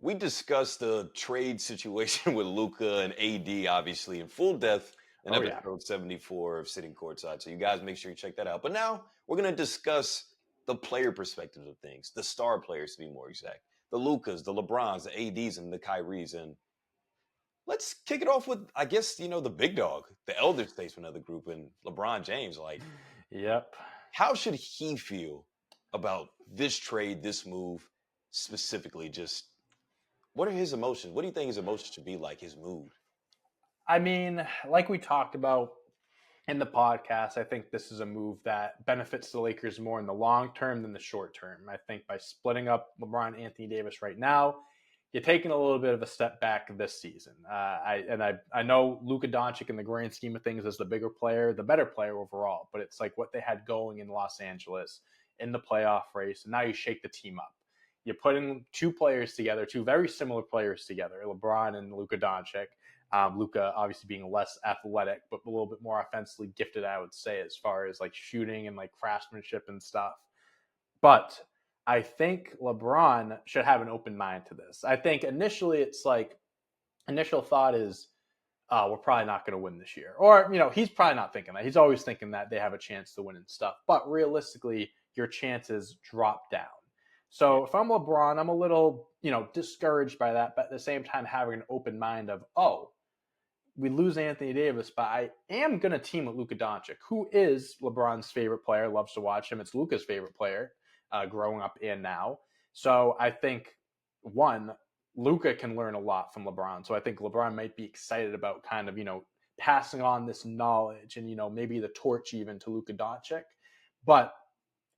we discussed the trade situation with Luka and AD, obviously, in full depth in Oh, yeah. episode 74 of Sitting Courtside. So you guys make sure you check that out. But now we're going to discuss the player perspectives of things, the star players to be more exact, the Lukas, the LeBrons, the ADs, and the Kyries. And let's kick it off with, I guess, the big dog, the elder statesman of the group, and LeBron James. Like, Yep. how should he feel about this trade, this move specifically? Just what are his emotions? What do you think his emotions should be like, his mood? I mean, like we talked about in the podcast, I think this is a move that benefits the Lakers more in the long term than the short term. I think by splitting up LeBron and Anthony Davis right now, you're taking a little bit of a step back this season. I know Luka Doncic in the grand scheme of things is the bigger player, the better player overall, but it's like what they had going in Los Angeles in the playoff race, and now you shake the team up. You're putting two players together, two very similar players together, LeBron and Luka Doncic. Luka obviously being less athletic, but a little bit more offensively gifted, I would say, as far as like shooting and like craftsmanship and stuff. But I think LeBron should have an open mind to this. I think initially it's like initial thought is, oh, we're probably not going to win this year. Or, he's probably not thinking that. He's always thinking that they have a chance to win and stuff. But realistically, your chances drop down. So if I'm LeBron, I'm a little, discouraged by that. But at the same time, having an open mind of, oh, we lose Anthony Davis, but I am going to team with Luka Doncic, who is LeBron's favorite player, loves to watch him. It's Luka's favorite player growing up and now. So I think, one, Luka can learn a lot from LeBron. So I think LeBron might be excited about kind of, passing on this knowledge and, maybe the torch even to Luka Doncic. But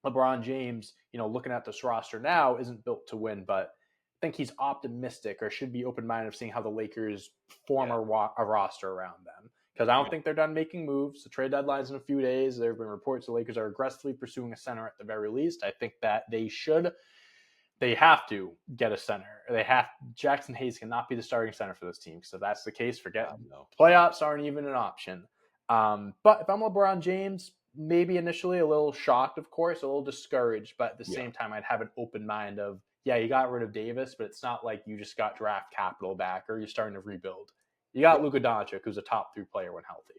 LeBron James, looking at this roster now, isn't built to win, but I think he's optimistic or should be open-minded of seeing how the Lakers form a roster around them. Because I don't think they're done making moves. The trade deadline's in a few days. There have been reports the Lakers are aggressively pursuing a center at the very least. I think that they have to get a center. Jackson Hayes cannot be the starting center for this team. So if that's the case, forget playoffs aren't even an option. But if I'm LeBron James, maybe initially a little shocked, of course, a little discouraged, but at the same time, I'd have an open mind of, you got rid of Davis, but it's not like you just got draft capital back or you're starting to rebuild. You got Luka Doncic, who's a top 3 player when healthy.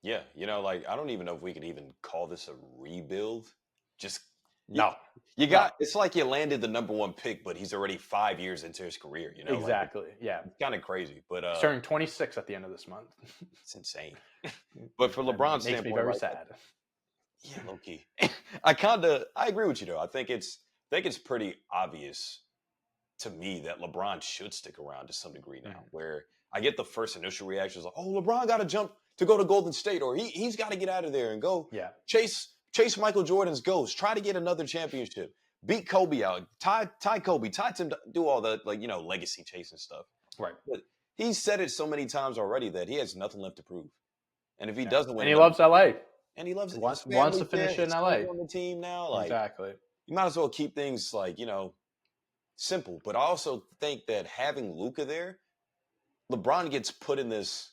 Yeah, I don't even know if we could even call this a rebuild. Just no. It's like you landed the number 1 pick, but he's already 5 years into his career. Exactly. It's kind of crazy, but he's turning 26 at the end of this month. It's insane. But for LeBron's standpoint, makes me very sad. Yeah, low key. I agree with you though. I think it's pretty obvious to me that LeBron should stick around to some degree now. Where I get the first initial reactions like, "Oh, LeBron got to jump to go to Golden State, or he's got to get out of there and go chase Michael Jordan's ghost, try to get another championship, beat Kobe out, tie Kobe, tie Tim, do all the legacy chasing stuff." Right. But he's said it so many times already that he has nothing left to prove. And if he doesn't win, and he loves LA. And he loves wants to finish in LA on the team now. Exactly. You might as well keep things simple. But I also think that having Luka there, LeBron gets put in this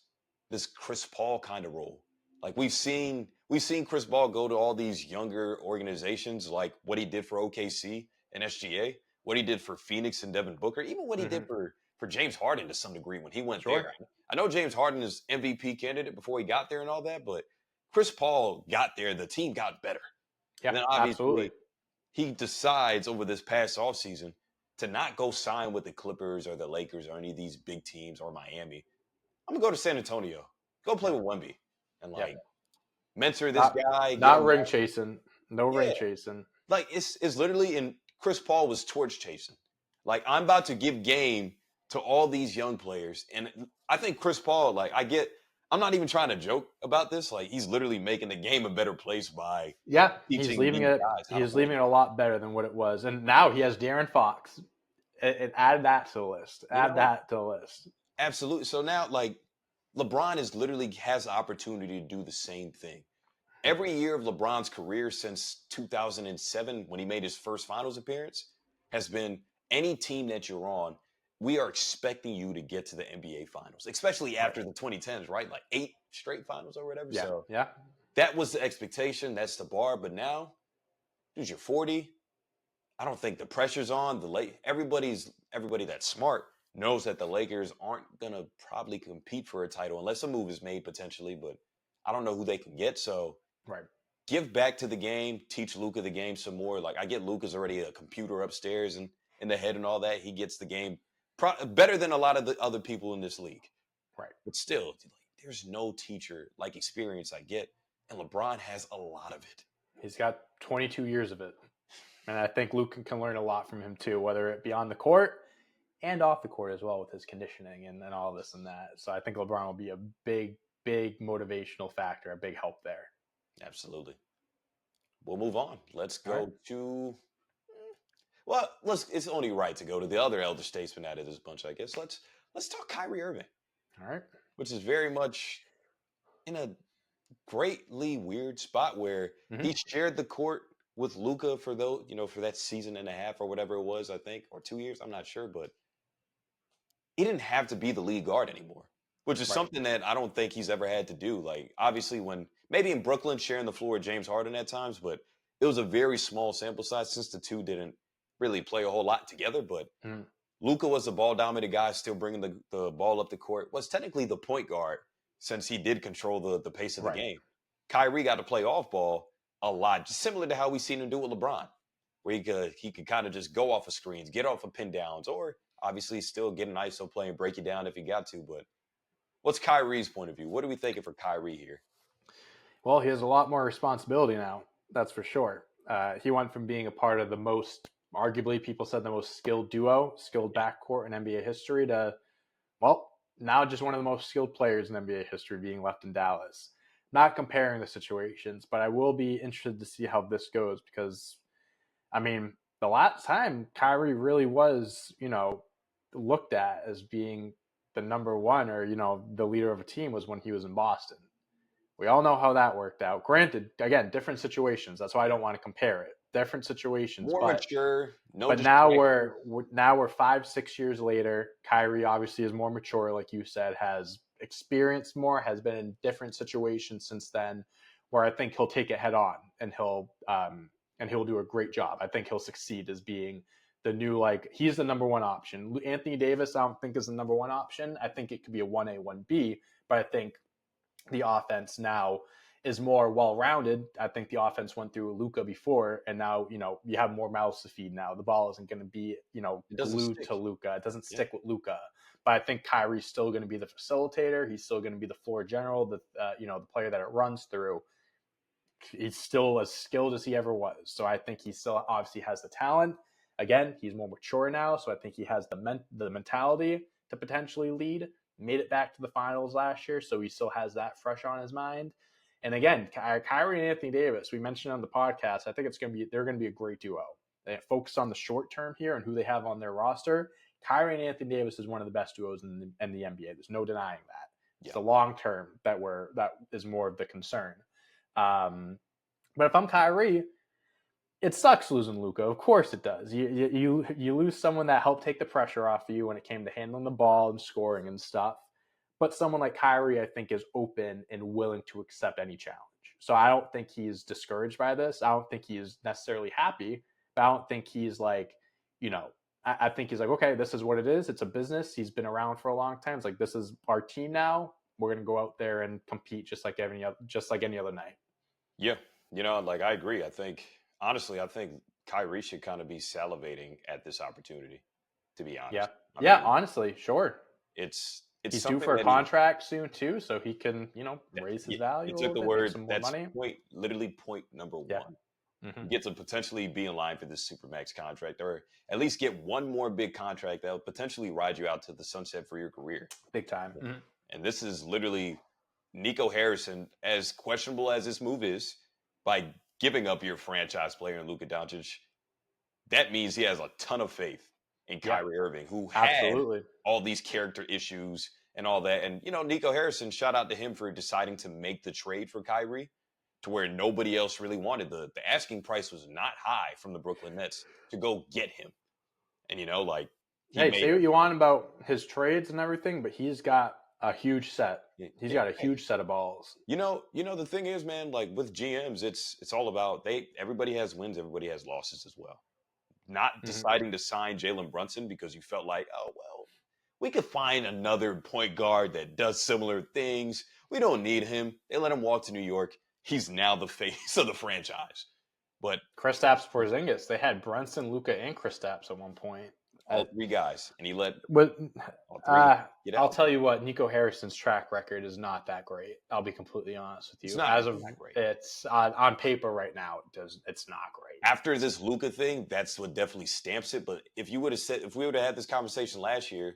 Chris Paul kind of role. Like we've seen Chris Paul go to all these younger organizations, like what he did for OKC and SGA, what he did for Phoenix and Devin Booker, even what he did for James Harden to some degree when he went there. I know James Harden is MVP candidate before he got there and all that, but Chris Paul got there, the team got better. Yeah, and then obviously absolutely. He decides over this past offseason to not go sign with the Clippers or the Lakers or any of these big teams or Miami. I'm going to go to San Antonio. Go play with Wemby and mentor this guy. Not ring chasing. No ring chasing. Like it's literally, and Chris Paul was torch chasing. Like I'm about to give game to all these young players. And I think Chris Paul, I'm not even trying to joke about this. Like he's literally making the game a better place by he's leaving it. He's leaving it a lot better than what it was, and now he has De'Aaron Fox. Add that to the list. That to the list. Absolutely. So now, LeBron has the opportunity to do the same thing. Every year of LeBron's career since 2007, when he made his first finals appearance, has been any team that you're on, we are expecting you to get to the NBA finals, especially after the 2010s, right? Like 8 straight finals or whatever. Yeah. So yeah. That was the expectation. That's the bar. But now, dude, you're 40. I don't think the pressure's on. Everybody's everybody that's smart knows that the Lakers aren't gonna probably compete for a title unless a move is made potentially, but I don't know who they can get. So Right. give back to the game, teach Luka the game some more. Like I get Luka's already a computer upstairs and in the head and all that. He gets the game better than a lot of the other people in this league. Right. But still, like, there's no teacher like experience I get, and LeBron has a lot of it. He's got 22 years of it. And I think Luka can learn a lot from him too, whether it be on the court and off the court as well with his conditioning and all this and that. So I think LeBron will be a big, big motivational factor, a big help there. Absolutely. We'll move on. Let's All right. go to well, it's only right to go to the other elder statesman out of this bunch, I guess. Let's talk Kyrie Irving, All right. which is very much in a greatly weird spot where Mm-hmm. he shared the court with Luka for those, for that season and a half or whatever it was, I think, or 2 years. I'm not sure, but he didn't have to be the lead guard anymore, which is Right. something that I don't think he's ever had to do. Like, obviously, when maybe in Brooklyn sharing the floor with James Harden at times, but it was a very small sample size since the two didn't really play a whole lot together. But Mm-hmm. Luka was the ball dominant guy, still bringing the ball up the court, was technically the point guard since he did control the pace of the Right. game. Kyrie got to play off ball a lot, just similar to how we seen him do with LeBron, where he could kind of just go off of screens, get off of pin downs, or obviously still get an ISO play and break it down if he got to. But what's Kyrie's point of view? What are we thinking for Kyrie here? Well, he has a lot more responsibility now. That's for sure. He went from being a part of the most, arguably, people said the most skilled duo, skilled backcourt in NBA history, to, well, now just one of the most skilled players in NBA history being left in Dallas. Not comparing the situations, but I will be interested to see how this goes because, I mean, the last time Kyrie really was, looked at as being the number one or, the leader of a team was when he was in Boston. We all know how that worked out. Granted, again, different situations. That's why I don't want to compare it. Different situations, More but mature, no now distraction. we're 5-6 years later. Kyrie obviously is more mature, like you said, has experienced more, has been in different situations since then, where I think he'll take it head on and he'll do a great job. I think he'll succeed as being the new, like, he's the number one option. Anthony Davis, I don't think is the number one option. I think it could be a 1A, 1B, but I think the offense now is more well-rounded. I think the offense went through Luka before, and now, you have more mouths to feed now. The ball isn't going to be, It doesn't glued to stick. Luka. It doesn't Yeah. stick with Luka. But I think Kyrie's still going to be the facilitator. He's still going to be the floor general, the player that it runs through. He's still as skilled as he ever was. So I think he still obviously has the talent. Again, he's more mature now, so I think he has the mentality to potentially lead. Made it back to the finals last year, so he still has that fresh on his mind. And again, Kyrie and Anthony Davis, we mentioned on the podcast, I think they're going to be a great duo. They focus on the short term here and who they have on their roster. Kyrie and Anthony Davis is one of the best duos in the NBA. There's no denying that. It's Yeah. the long term that is more of the concern. But if I'm Kyrie, it sucks losing Luka. Of course it does. You lose someone that helped take the pressure off of you when it came to handling the ball and scoring and stuff. But someone like Kyrie, I think, is open and willing to accept any challenge. So I don't think he's discouraged by this. I don't think he's necessarily happy, but I don't think he's like, I think he's like, okay, this is what it is. It's a business. He's been around for a long time. It's like, this is our team now. We're going to go out there and compete just like any other night. Yeah. Like I agree. Honestly, I think Kyrie should kind of be salivating at this opportunity, to be Yeah. honest. I Yeah, mean, honestly, sure. it's He's due something for a that he contract soon too, so he can, raise his he, value he a took little the bit, make word. some more That's money. literally point number Yeah. one. Mm-hmm. Get to potentially be in line for this supermax contract, or at least get one more big contract that'll potentially ride you out to the sunset for your career. Big time. Mm-hmm. And this is literally Nico Harrison, as questionable as this move is, by giving up your franchise player in Luka Doncic. That means he has a ton of faith in Yeah, Kyrie Irving, who had absolutely. all these character issues and all that. And, Nico Harrison, shout out to him for deciding to make the trade for Kyrie to where nobody else really wanted. The asking price was not high from the Brooklyn Nets to go get him. And, he Hey, made say what it. you want about his trades and everything, but he's got a huge set. He's got a Hey, huge set of balls. the thing is, man, like with GMs, it's all about everybody has wins, everybody has losses as well. not deciding to sign Jalen Brunson because you felt like, oh, well, we could find another point guard that does similar things. We don't need him. They let him walk to New York. He's now the face of the franchise. But Kristaps Porzingis, they had Brunson, Luka, and Kristaps at one point. all three guys, and he let But all three get I'll out. tell you what, Nico Harrison's track record is not that great. I'll be completely honest with It's you. not As of that great. it's on paper right now, it's not great. After this Luka thing, that's what definitely stamps it. But if we would have had this conversation last year,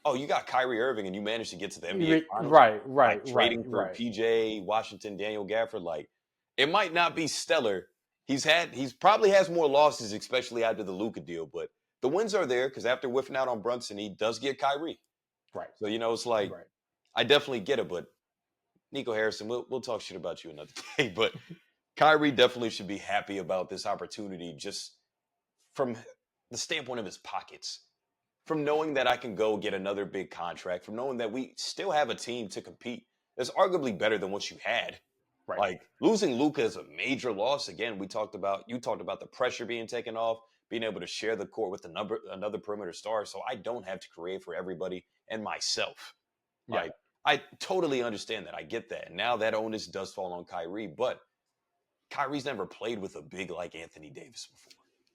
oh, you got Kyrie Irving and you managed to get to the NBA Finals, Right, trading for PJ Washington, Daniel Gafford, like it might not be stellar. He's probably has more losses, especially after the Luka deal, but the wins are there because after whiffing out on Brunson, he does get Kyrie. Right. So it's like I definitely get it, but Nico Harrison, we'll talk shit about you another day. But Kyrie definitely should be happy about this opportunity just from the standpoint of his pockets, from knowing that I can go get another big contract, from knowing that we still have a team to compete that's arguably better than what you had. Right. Like losing Luka is a major loss. Again, you talked about the pressure being taken off, being able to share the court with another perimeter star. So I don't have to create for everybody and myself. Yeah. Like I totally understand that. I get that. And now that onus does fall on Kyrie, but Kyrie's never played with a big like Anthony Davis before.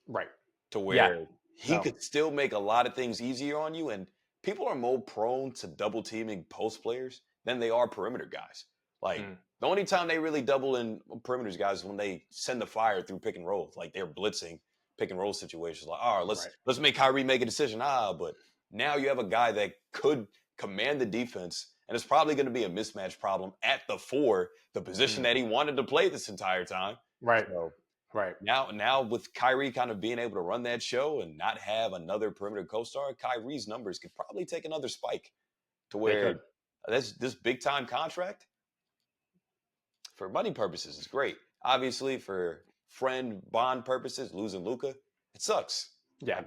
Right. To where he could still make a lot of things easier on you. And people are more prone to double teaming post players than they are perimeter guys. Like the only time they really double in perimeters guys is when they send the fire through pick and roll. Like they're blitzing pick and roll situations. Like, all right, let's make Kyrie make a decision. But now you have a guy that could command the defense, and it's probably going to be a mismatch problem at the 4, the position that he wanted to play this entire time. Right. So, right. Now with Kyrie kind of being able to run that show and not have another perimeter co-star, Kyrie's numbers could probably take another spike to where this big time contract for money purposes is great. Obviously, for friend bond purposes, losing Luka, it sucks. Yeah.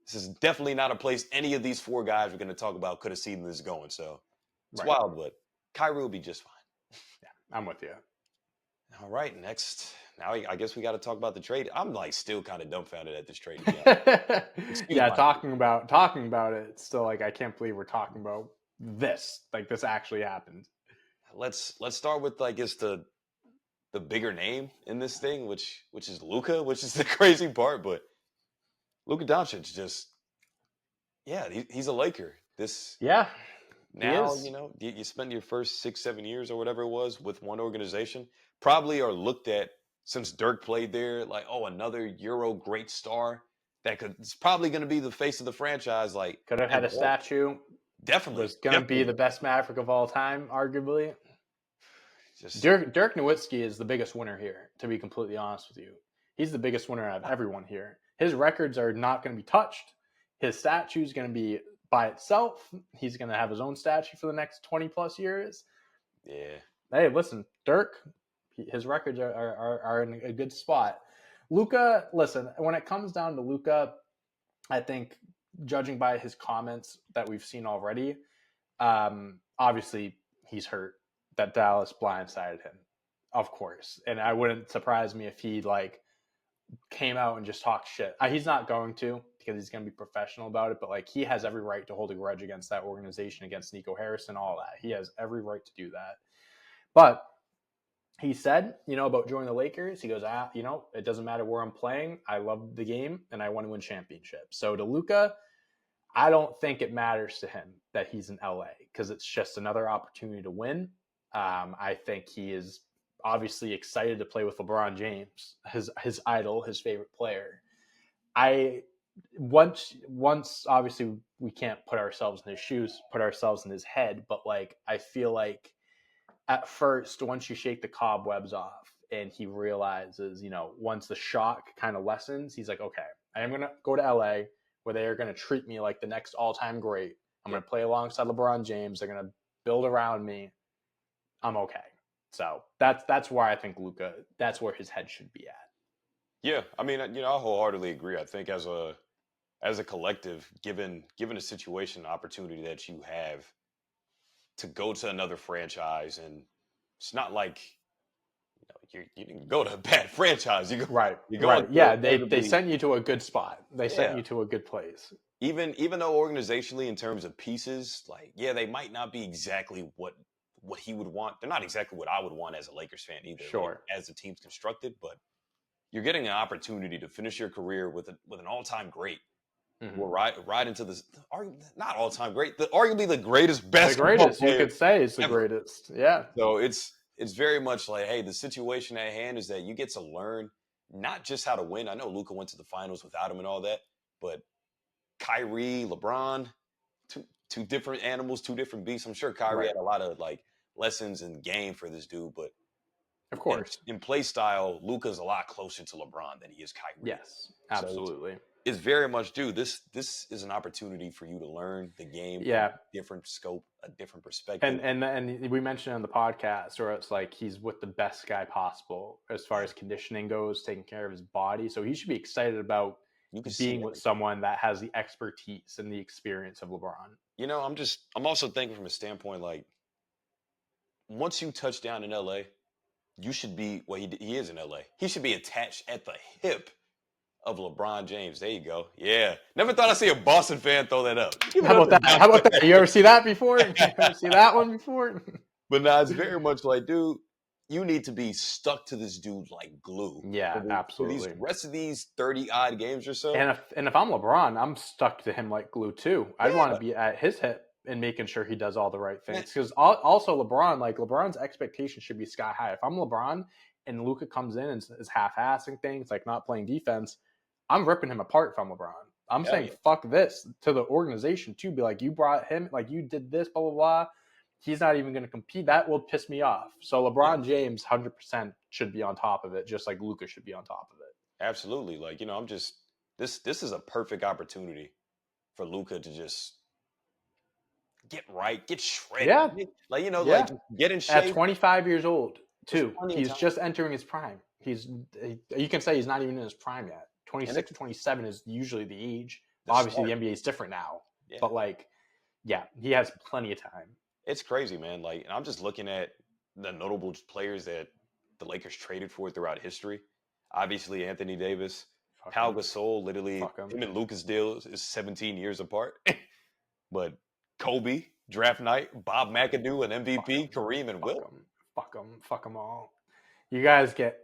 This is definitely not a place any of these 4 guys we're going to talk about could have seen this going. So it's wild, but Kyrie will be just fine. Yeah, I'm with you. All right, next. Now I guess we got to talk about the trade. I'm like still kind of dumbfounded at this trade. Yeah, talking about it, it's still like I can't believe we're talking about this. Like this actually happened. Let's start with I guess the bigger name in this thing, which is Luka, which is the crazy part. But Luka Doncic just, he's a Laker. Now, you spend your first 6-7 years or whatever it was with one organization, probably are looked at since Dirk played there, like, oh, another Euro great star it's probably going to be the face of the franchise. Like, could have had a statue. Definitely. Was going to be the best Maverick of all time, arguably. Dirk Nowitzki is the biggest winner here, to be completely honest with you. He's the biggest winner out of everyone here. His records are not going to be touched. His statue is going to be by itself. He's going to have his own statue for the next 20 plus years. Yeah. Hey, listen, Dirk, his records are in a good spot. Luka, listen, when it comes down to Luka, I think judging by his comments that we've seen already, obviously he's hurt that Dallas blindsided him, of course. And I wouldn't surprise me if he came out and just talked shit. He's not going to, because he's going to be professional about it, but he has every right to hold a grudge against that organization, against Nico Harrison, all that. He has every right to do that. But he said, about joining the Lakers, he goes, it doesn't matter where I'm playing. I love the game and I want to win championships. So to Luka, I don't think it matters to him that he's in LA because it's just another opportunity to win. I think he is obviously excited to play with LeBron James, his idol, his favorite player. Once obviously we can't put ourselves in his shoes, put ourselves in his head, but I feel like at first, once you shake the cobwebs off and he realizes, once the shock kind of lessens, he's like, okay, I am going to go to LA where they are going to treat me like the next all-time great. I'm going to play alongside LeBron James. They're going to build around me. I'm okay. So that's why I think Luka, that's where his head should be at. Yeah, I mean, I wholeheartedly agree. I think as a collective, given a situation, opportunity that you have to go to another franchise, and it's not like You didn't go to a bad franchise. Right, You're going right. to Yeah, they arguably, sent you to a good spot. They sent yeah. you to a good place. Even though organizationally, in terms of pieces, like yeah, they might not be exactly what he would want. They're not exactly what I would want as a Lakers fan either. Like Sure. as the team's constructed, but you're getting an opportunity to finish your career with an all time great. Hmm. We'll ride into this, not all time great, arguably the greatest The basketball greatest, you player could say, is the ever. greatest. Yeah. So it's very much like, hey, the situation at hand is that you get to learn not just how to win. I know Luka went to the finals without him and all that, but Kyrie, LeBron, two different animals, two different beasts. I'm sure Kyrie Right. had a lot of like lessons in game for this dude, but Of in, course. in play style, Luka's a lot closer to LeBron than he is Kyrie. Yes, So absolutely. it's very much, dude. This is an opportunity for you to learn the game from Yeah. a different scope, a different perspective. And we mentioned on the podcast, or it's like he's with the best guy possible as far Yeah, as conditioning goes, taking care of his body. So he should be excited about you can see being with everything. someone that has the expertise and the experience of LeBron. I'm also thinking from a standpoint like once you touch down in LA, you should be well. He is in LA. He should be attached at the hip of LeBron James. There you go. Yeah. Never thought I'd see a Boston fan throw that up. Give it How up about to that? How about that? You ever see that before? You ever see Dante. that one before? But now it's very much like, dude, you need to be stuck to this dude like glue Yeah, for these absolutely. rest of these 30 odd games or so. And if I'm LeBron, I'm stuck to him like glue too. I'd want to Yeah. be at his hip and making sure he does all the right Man, things. Because also LeBron, like LeBron's expectation should be sky high. If I'm LeBron and Luka comes in and is half-assing things, like not playing defense, I'm ripping him apart if I'm LeBron. I'm hell saying yeah. fuck this to the organization too. Be like, you brought him, like you did this, blah blah blah. He's not even going to compete. That will piss me off. So Yeah. LeBron James, 100% should be on top of it, just like Luka should be on top of it. Absolutely. Like, I'm just this is a perfect opportunity for Luca to just get right, get shredded. Yeah, Like, like yeah. just get in At shape. 25 years old, There's too. plenty of He's time. just entering his prime. You can say he's not even in his prime yet. And it, 26, 27 is usually the age. the Obviously, start. the NBA is different now, Yeah. but like, yeah, he has plenty of time. It's crazy, man. Like, and I'm just looking at the notable players that the Lakers traded for throughout history. Obviously, Anthony Davis, Fuck Pau him. Gasol, literally Fuck him. him and Lucas deal is 17 years apart. But Kobe, draft night, Bob McAdoo, an Fuck MVP, him. Kareem, and Fuck Wilt. him. Fuck them. Fuck them all. You guys get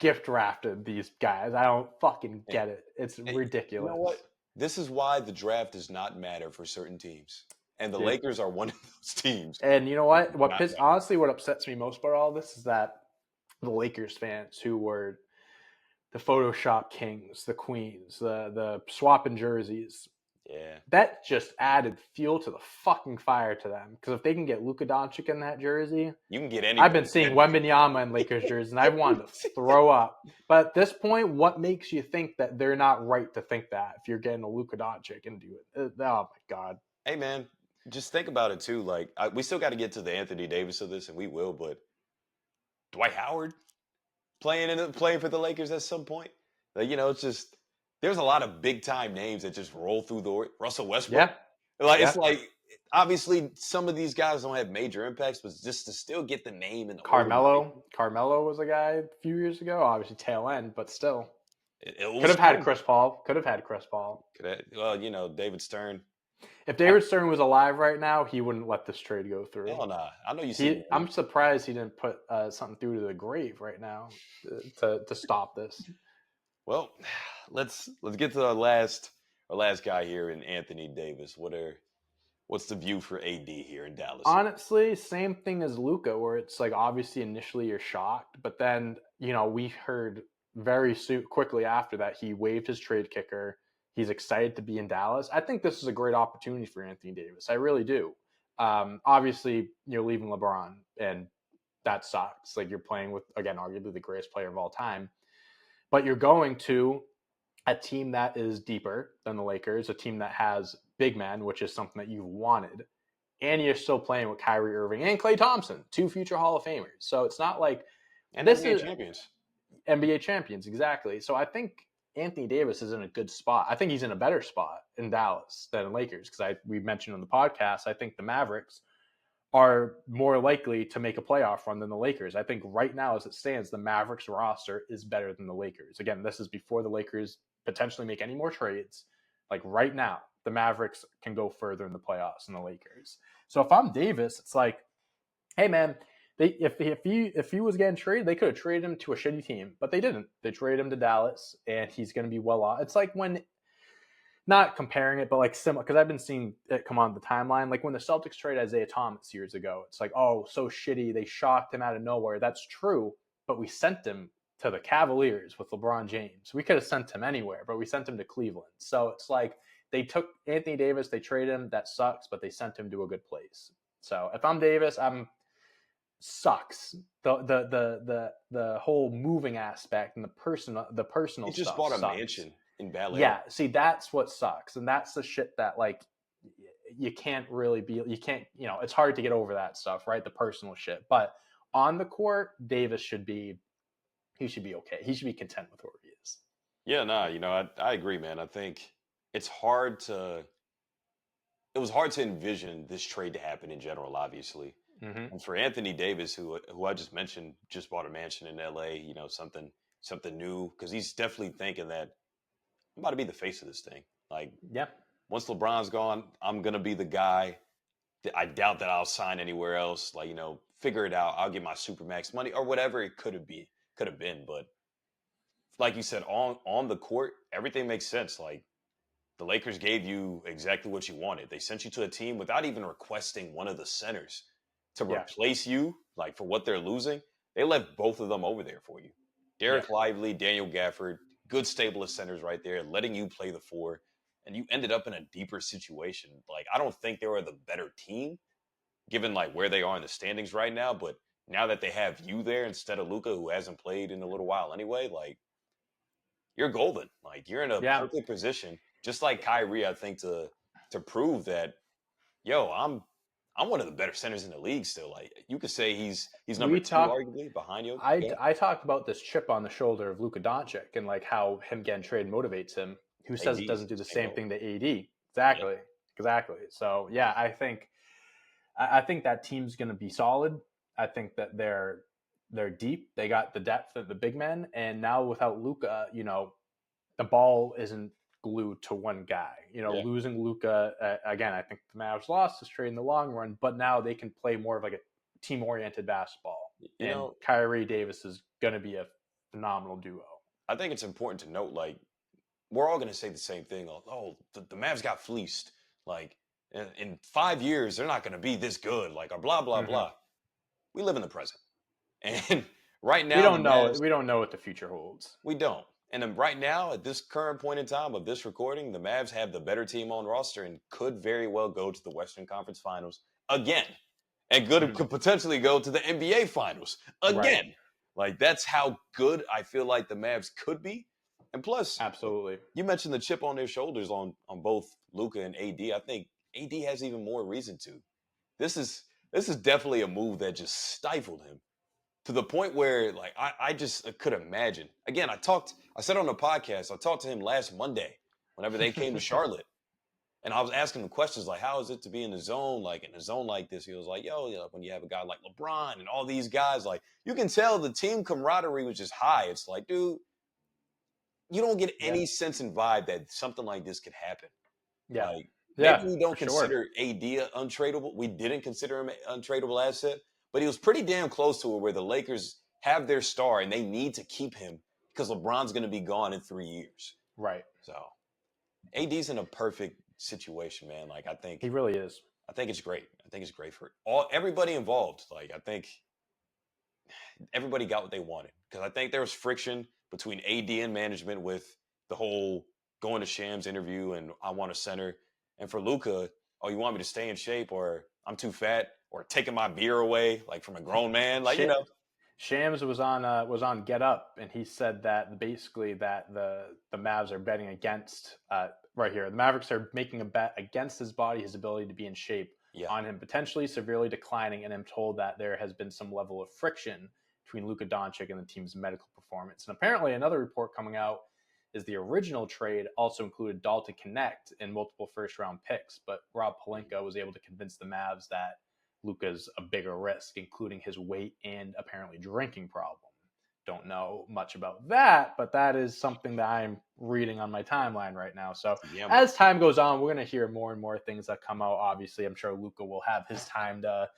gift drafted these guys. I don't fucking And, get it. It's and you know ridiculous. what? This is why the draft does not matter for certain teams. And the Dude. Lakers are one of those teams. And you know what? Not Honestly, what upsets me most about all this is that the Lakers fans who were the Photoshop kings, the queens, the swapping jerseys. yeah. That just added fuel to the fucking fire to them. Because if they can get Luka Doncic in that jersey, You can get I've been anything. seeing Wembanyama in Lakers jerseys, and I've wanted to throw up. But at this point, what makes you think that they're not right to think that if you're getting a Luka Doncic and do it? Oh my god! Hey, man, just think about it too. Like, we still got to get to the Anthony Davis of this, and we will. But Dwight Howard playing for the Lakers at some point. Like, it's just there's a lot of big time names that just roll through the Russell Westbrook. Yeah, Like, yeah. it's like obviously some of these guys don't have major impacts, but just to still get the name and the organization, Carmelo was a guy a few years ago. Obviously tail end, but still it could was have had fun. Chris Paul. Could have had Chris Paul. Well, David Stern. If David Stern was alive right now, he wouldn't let this trade go through. Hell nah. I know you see. I'm surprised he didn't put something through to the grave right now to stop this. Well, let's get to our last guy here in Anthony Davis. What's the view for AD here in Dallas? Honestly, same thing as Luka, where it's like obviously initially you're shocked, but then we heard very quickly after that he waived his trade kicker. He's excited to be in Dallas. I think this is a great opportunity for Anthony Davis. I really do. Obviously, you're leaving LeBron, and that sucks. Like you're playing with, again, arguably the greatest player of all time, but you're going to a team that is deeper than the Lakers, a team that has big men, which is something that you've wanted, and you're still playing with Kyrie Irving and Klay Thompson, two future Hall of Famers. So it's not like And this NBA is champions. NBA champions, exactly. So I think Anthony Davis is in a good spot. I think he's in a better spot in Dallas than in Lakers because we mentioned on the podcast. I think the Mavericks are more likely to make a playoff run than the Lakers. I think right now, as it stands, the Mavericks roster is better than the Lakers. Again, this is before the Lakers potentially make any more trades. Like right now, the Mavericks can go further in the playoffs than the Lakers. So if I'm Davis, it's like, hey man, if he was getting traded, they could have traded him to a shitty team, but they didn't. They traded him to Dallas, and he's going to be well off. It's like when, not comparing it, but like similar, because I've been seeing it come on the timeline. Like when the Celtics traded Isaiah Thomas years ago, it's like, oh, so shitty. They shocked him out of nowhere. That's true, but we sent him to the Cavaliers with LeBron James. We could have sent him anywhere, but we sent him to Cleveland. So it's like they took Anthony Davis, they traded him. That sucks, but they sent him to a good place. So if I'm Davis, I'm sucks. The whole moving aspect and the personal He just stuff bought a sucks. mansion in Bel Air. Yeah, see, that's what sucks, and that's the shit that like you can't, it's hard to get over that stuff, right? The personal shit. But on the court, Davis should be okay. He should be content with where he is. Yeah, nah, I agree, man. I think it's hard to it was hard to envision this trade to happen in general, obviously. Mm-hmm. And for Anthony Davis, who I just mentioned, just bought a mansion in LA, something new, because he's definitely thinking that I'm about to be the face of this thing. Like Yeah, once LeBron's gone, I'm gonna be the guy. I doubt that I'll sign anywhere else. Like, figure it out. I'll get my supermax money or whatever it could have been. But like you said, on the court, everything makes sense. Like the Lakers gave you exactly what you wanted. They sent you to a team without even requesting one of the centers to yeah, replace you, like for what they're losing. They left both of them over there for you. yeah. Derek Lively, Daniel Gafford, good stable of centers right there, letting you play the four. And you ended up in a deeper situation. Like, I don't think they were the better team, given like where they are in the standings right now. But now that they have you there instead of Luka, who hasn't played in a little while anyway, like you're golden. Like you're in a Yeah. perfect position, just like Kyrie, I think, to prove that, yo, I'm one of the better centers in the league still. Like you could say he's number We two, talked. arguably, behind you. Yeah. I talked about this chip on the shoulder of Luka Doncic and like how him getting traded motivates him. Who says it AD, doesn't do the same same goal. thing to AD? Yeah. Exactly. So yeah, I think that team's going to be solid. I think that they're deep. They got the depth of the big men, and now without Luka, the ball isn't glued to one guy. Yeah. Losing Luka again, I think the Mavs lost this trade in the long run, but now they can play more of like a team-oriented basketball. You And know, Kyrie Davis is going to be a phenomenal duo. I think it's important to note, like, we're all going to say the same thing. Oh, the Mavs got fleeced. Like, in 5 years, they're not going to be this good. Like, or blah, blah, Mm-hmm. blah. We live in the present. And right We now, the don't know. Mavs, We don't know what the future holds. we don't. And then right now, at this current point in time of this recording, the Mavs have the better team on roster and could very well go to the Western Conference Finals again. And Mm-hmm. could potentially go to the NBA Finals Right. again. Like, that's how good I feel like the Mavs could be. And plus, Absolutely. you mentioned the chip on their shoulders on both Luka and AD. I think AD has even more reason to. This is definitely a move that just stifled him to the point where, like, I just could imagine. Again, I said on the podcast, I talked to him last Monday whenever they came to Charlotte. And I was asking him questions like, how is it to be in the zone, like in a zone like this? He was like, yo, when you have a guy like LeBron and all these guys, like you can tell the team camaraderie was just high. It's like, dude, you don't get Yeah. any sense and vibe that something like this could happen. Yeah. Like maybe Yeah. we For don't sure. consider AD untradeable. We didn't consider him an untradeable asset, but he was pretty damn close to it where the Lakers have their star and they need to keep him because LeBron's going to be gone in 3 years. Right. So AD's in a perfect situation, man. Like He really is. I think it's great. I think it's great for everybody involved. Like I think everybody got what they wanted because I think there was friction between AD and management with the whole going to Shams interview and I want a center. And for Luka, oh, you want me to stay in shape or I'm too fat or taking my beer away like from a grown man, like Shams was on Get Up, and he said that basically that the Mavs are betting against right here. The Mavericks are making a bet against his body, his ability to be in shape, yeah, on him potentially severely declining. And I'm told that there has been some level of friction between Luka Doncic and the team's medical performance. And apparently, another report coming out is the original trade also included Dalton Connect and multiple first round picks, but Rob Pelinka was able to convince the Mavs that Luka's a bigger risk, including his weight and apparently drinking problem. Don't know much about that, but that is something that I'm reading on my timeline right now. So Yeah, man. as time goes on, we're going to hear more and more things that come out. Obviously, I'm sure Luka will have his time to,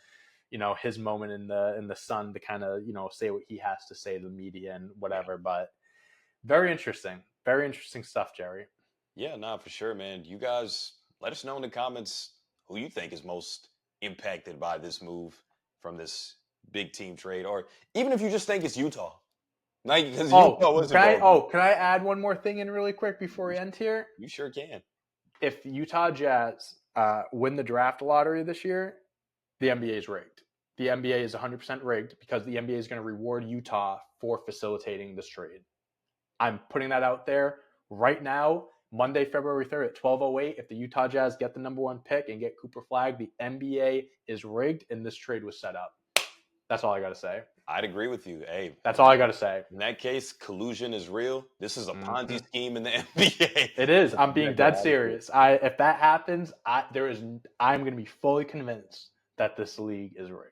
his moment in the sun to kind of, say what he has to say to the media and whatever. But very interesting stuff, Jerry. Yeah, nah, for sure, man. You guys let us know in the comments who you think is most impacted by this move from this big team trade, or even if you just think it's Utah. Like, because Utah was involved. Can I add one more thing in really quick before we end here? You sure can. If Utah Jazz win the draft lottery this year, the NBA is rigged. The NBA is 100% rigged because the NBA is going to reward Utah for facilitating this trade. I'm putting that out there right now, Monday, February 3rd at 12:08. If the Utah Jazz get the number 1 pick and get Cooper Flag, the NBA is rigged and this trade was set up. That's all I got to say. I'd agree with you. Hey, that's all I got to say. In that case, collusion is real. This is a Ponzi scheme in the NBA. It is. I'm being dead serious. If that happens, I'm going to be fully convinced that this league is rigged.